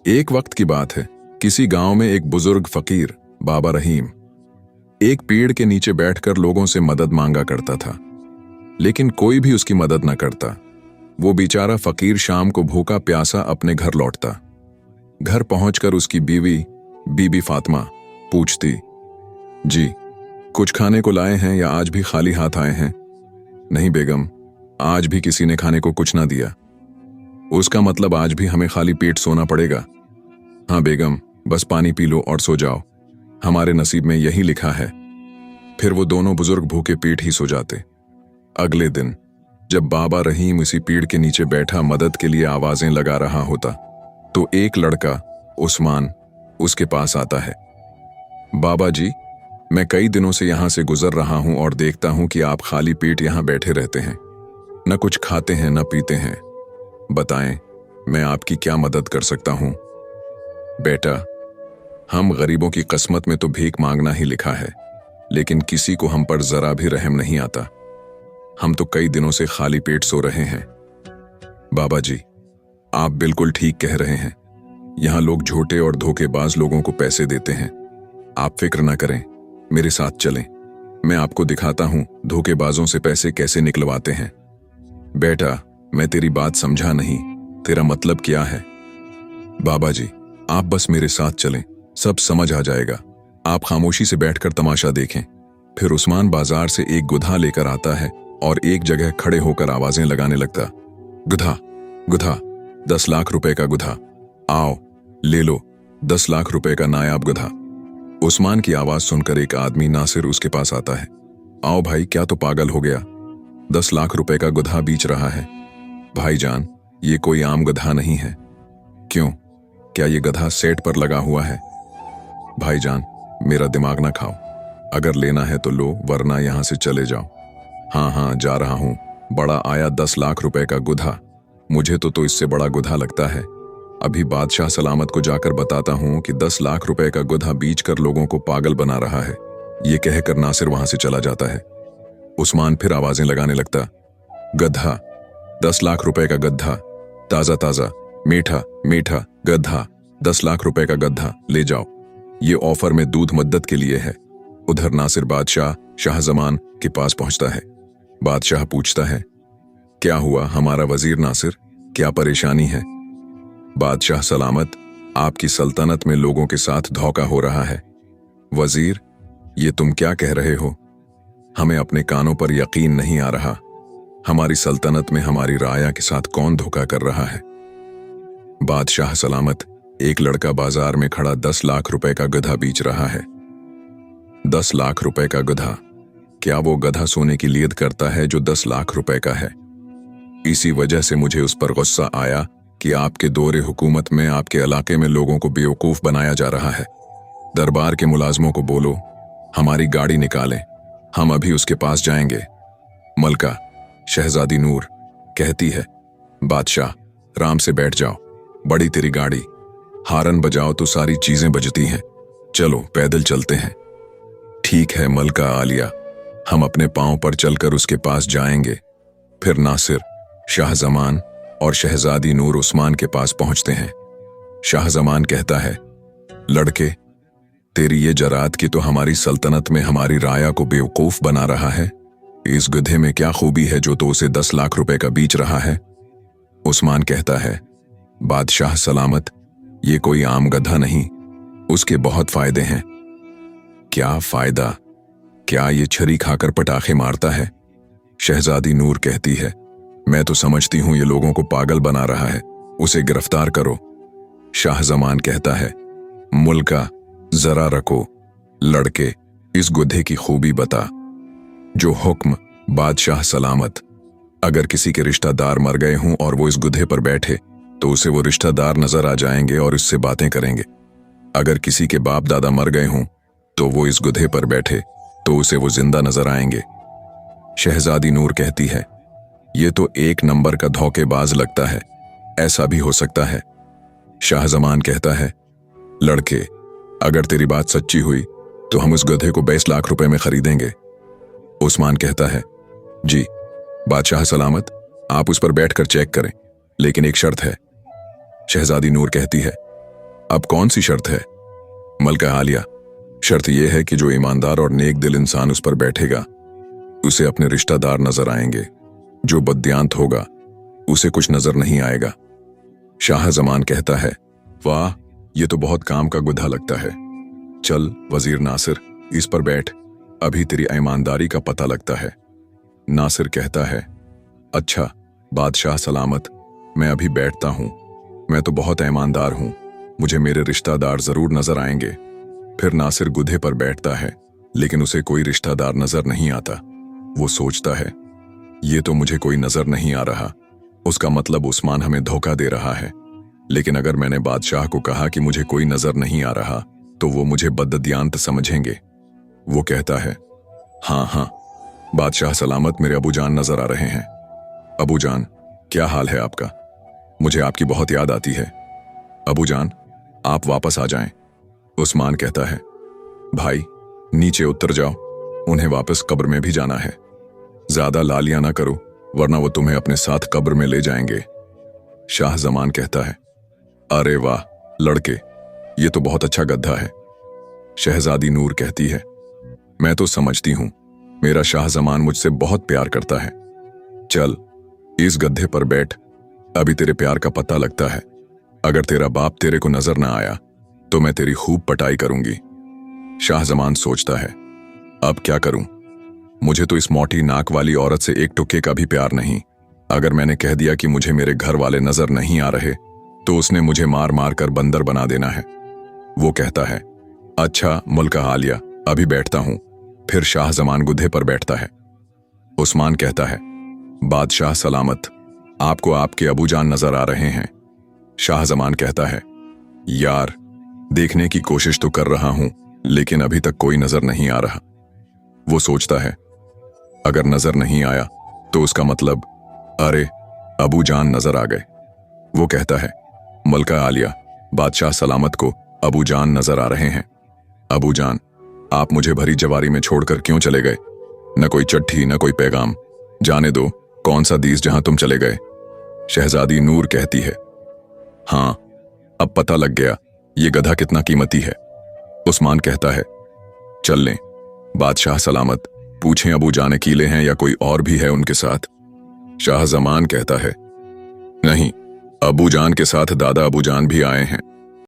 एक वक्त की बात है। किसी गांव में एक बुजुर्ग फकीर बाबा रहीम एक पेड़ के नीचे बैठकर लोगों से मदद मांगा करता था, लेकिन कोई भी उसकी मदद न करता। वो बेचारा फकीर शाम को भूखा प्यासा अपने घर लौटता। घर पहुंचकर उसकी बीवी बीबी फातिमा पूछती, जी कुछ खाने को लाए हैं या आज भी खाली हाथ आए हैं? नहीं बेगम, आज भी किसी ने खाने को कुछ ना दिया। उसका मतलब आज भी हमें खाली पेट सोना पड़ेगा? हाँ बेगम, बस पानी पी लो और सो जाओ, हमारे नसीब में यही लिखा है। फिर वो दोनों बुजुर्ग भूखे पेट ही सो जाते। अगले दिन जब बाबा रहीम इसी पेड़ के नीचे बैठा मदद के लिए आवाजें लगा रहा होता, तो एक लड़का उस्मान उसके पास आता है। बाबा जी, मैं कई दिनों से यहां से गुजर रहा हूं और देखता हूं कि आप खाली पेट यहां बैठे रहते हैं, न कुछ खाते हैं न पीते हैं। बताएं, मैं आपकी क्या मदद कर सकता हूं? बेटा, हम गरीबों की किस्मत में तो भीख मांगना ही लिखा है, लेकिन किसी को हम पर जरा भी रहम नहीं आता। हम तो कई दिनों से खाली पेट सो रहे हैं। बाबा जी, आप बिल्कुल ठीक कह रहे हैं। यहां लोग झूठे और धोखेबाज लोगों को पैसे देते हैं। आप फिक्र ना करें, मेरे साथ चलें, मैं आपको दिखाता हूं धोखेबाजों से पैसे कैसे निकलवाते हैं। बेटा, मैं तेरी बात समझा नहीं, तेरा मतलब क्या है? बाबा जी, आप बस मेरे साथ चलें, सब समझ आ जाएगा। आप खामोशी से बैठकर तमाशा देखें। फिर उस्मान बाजार से एक गुधा लेकर आता है और एक जगह खड़े होकर आवाजें लगाने लगता। गुधा, गुधा, 10 लाख रुपए का गुधा, आओ ले लो 10 लाख रुपए का नायाब गुधा। उस्मान की आवाज सुनकर एक आदमी नासिर उसके पास आता है। आओ भाई, क्या तो पागल हो गया? 10 लाख रुपए का गुधा बेच रहा है। भाईजान, ये कोई आम गधा नहीं है। क्यों, क्या ये गधा सेट पर लगा हुआ है? भाईजान, मेरा दिमाग ना खाओ, अगर लेना है तो लो, वरना यहां से चले जाओ। हाँ हाँ, जा रहा हूं। बड़ा आया 10 लाख रुपए का गुधा, मुझे तो इससे बड़ा गुधा लगता है। अभी बादशाह सलामत को जाकर बताता हूं कि 10 लाख रुपए का गुधा बीच कर लोगों को पागल बना रहा है। ये कहकर नासिर वहां से चला जाता है। उस्मान फिर आवाजें लगाने लगता। गधा, 10 लाख रुपए का गधा, ताजा ताजा, मीठा मीठा गधा, 10 लाख रुपए का गधा ले जाओ, ये ऑफर में दूध मद्दत के लिए है। उधर नासिर बादशाह शाहजमान के पास पहुंचता है। बादशाह पूछता है, क्या हुआ हमारा वजीर नासिर, क्या परेशानी है? बादशाह सलामत, आपकी सल्तनत में लोगों के साथ धोखा हो रहा है। वजीर, ये तुम क्या कह रहे हो? हमें अपने कानों पर यकीन नहीं आ रहा। हमारी सल्तनत में हमारी राया के साथ कौन धोखा कर रहा है? बादशाह सलामत, एक लड़का बाजार में खड़ा 10 लाख रुपए का गधा बेच रहा है। 10 लाख रुपए का गधा? क्या वो गधा सोने की लीद करता है जो 10 लाख रुपए का है? इसी वजह से मुझे उस पर गुस्सा आया कि आपके दौरे हुकूमत में आपके इलाके में लोगों को बेवकूफ बनाया जा रहा है। दरबार के मुलाजमों को बोलो, हमारी गाड़ी निकालें, हम अभी उसके पास जाएंगे। मलका शहजादी नूर कहती है, बादशाह राम से बैठ जाओ, बड़ी तेरी गाड़ी, हारन बजाओ तो सारी चीजें बजती हैं, चलो पैदल चलते हैं। ठीक है मलका आलिया, हम अपने पांव पर चलकर उसके पास जाएंगे। फिर नासिर, शाहजमान और शहजादी नूर उस्मान के पास पहुंचते हैं। शाहजमान कहता है, लड़के, तेरी ये जरात की तो हमारी सल्तनत में हमारी राया को बेवकूफ बना रहा है। इस गधे में क्या खूबी है जो तो उसे 10 लाख रुपए का बेच रहा है? उस्मान कहता है, बादशाह सलामत, ये कोई आम गधा नहीं, उसके बहुत फायदे हैं। क्या फायदा? क्या ये छरी खाकर पटाखे मारता है? शहजादी नूर कहती है, मैं तो समझती हूं ये लोगों को पागल बना रहा है, उसे गिरफ्तार करो। शाहजमान कहता है, मुल्का जरा रखो, लड़के इस गुधे की खूबी बता। जो हुक्म बादशाह सलामत। अगर किसी के रिश्तेदार मर गए हों और वो इस गुधे पर बैठे तो उसे वो रिश्तेदार नजर आ जाएंगे और इससे बातें करेंगे। अगर किसी के बाप दादा मर गए हों तो वो इस गुधे पर बैठे तो उसे वो जिंदा नजर आएंगे। शहजादी नूर कहती है, ये तो एक नंबर का धोखेबाज लगता है, ऐसा भी हो सकता है। शाहजमान कहता है, लड़के अगर तेरी बात सच्ची हुई तो हम उस गधे को 22 लाख रुपए में खरीदेंगे। उस्मान कहता है, जी बादशाह सलामत, आप उस पर बैठकर चेक करें, लेकिन एक शर्त है। शहजादी नूर कहती है, अब कौन सी शर्त है? मलका आलिया, शर्त यह है कि जो ईमानदार और नेक दिल इंसान उस पर बैठेगा उसे अपने रिश्तेदार नजर आएंगे, जो बद्दियांत होगा उसे कुछ नजर नहीं आएगा। शाह जमान कहता है, वाह, ये तो बहुत काम का गुधा लगता है। चल वजीर नासिर, इस पर बैठ, अभी तेरी ईमानदारी का पता लगता है। नासिर कहता है, अच्छा बादशाह सलामत, मैं अभी बैठता हूं, मैं तो बहुत ईमानदार हूं, मुझे मेरे रिश्तेदार जरूर नजर आएंगे। फिर नासिर गुधे पर बैठता है, लेकिन उसे कोई रिश्तेदार नजर नहीं आता। वो सोचता है, ये तो मुझे कोई नजर नहीं आ रहा, उसका मतलब उस्मान हमें धोखा दे रहा है। लेकिन अगर मैंने बादशाह को कहा कि मुझे कोई नजर नहीं आ रहा तो वो मुझे बद्दियांत समझेंगे। वो कहता है, हाँ हाँ बादशाह सलामत, मेरे अबू जान नजर आ रहे हैं। अबू जान, क्या हाल है आपका? मुझे आपकी बहुत याद आती है। अबू जान, आप वापस आ जाएं। उस्मान कहता है, भाई नीचे उतर जाओ, उन्हें वापस कब्र में भी जाना है। ज्यादा लालियां ना करो, वरना वो तुम्हें अपने साथ कब्र में ले जाएंगे। शाह जमान कहता है, अरे वाह लड़के, ये तो बहुत अच्छा गद्दा है। शहजादी नूर कहती है, मैं तो समझती हूं मेरा शाह जमान मुझसे बहुत प्यार करता है। चल इस गद्दे पर बैठ, अभी तेरे प्यार का पता लगता है। अगर तेरा बाप तेरे को नजर ना आया तो मैं तेरी खूब पटाई करूंगी। शाह जमान सोचता है, अब क्या करूं? मुझे तो इस मोटी नाक वाली औरत से एक टुक्के का भी प्यार नहीं। अगर मैंने कह दिया कि मुझे मेरे घर वाले नजर नहीं आ रहे तो उसने मुझे मार मार कर बंदर बना देना है। वो कहता है, अच्छा मुल्का आलिया, अभी बैठता हूं। फिर शाह जमान गुधे पर बैठता है। उस्मान कहता है, बादशाह सलामत, आपको आपके अबू जान नजर आ रहे हैं। शाह जमान कहता है, यार देखने की कोशिश तो कर रहा हूं, लेकिन अभी तक कोई नजर नहीं आ रहा। वो सोचता है, अगर नजर नहीं आया तो उसका मतलब अरे अबू जान नजर आ गए। वो कहता है, मलका आलिया, बादशाह सलामत को अबू जान नजर आ रहे हैं। अबू जान, आप मुझे भरी जवारी में छोड़कर क्यों चले गए? न कोई चिट्ठी न कोई पैगाम, जाने दो, कौन सा दीस जहां तुम चले गए। शहजादी नूर कहती है, हाँ अब पता लग गया ये गधा कितना कीमती है। उस्मान कहता है, चल लें। बादशाह सलामत, पूछें अबू जान अकेले हैं या कोई और भी है उनके साथ। शाह जमान कहता है, नहीं, अबू जान के साथ दादा अबू जान भी आए हैं।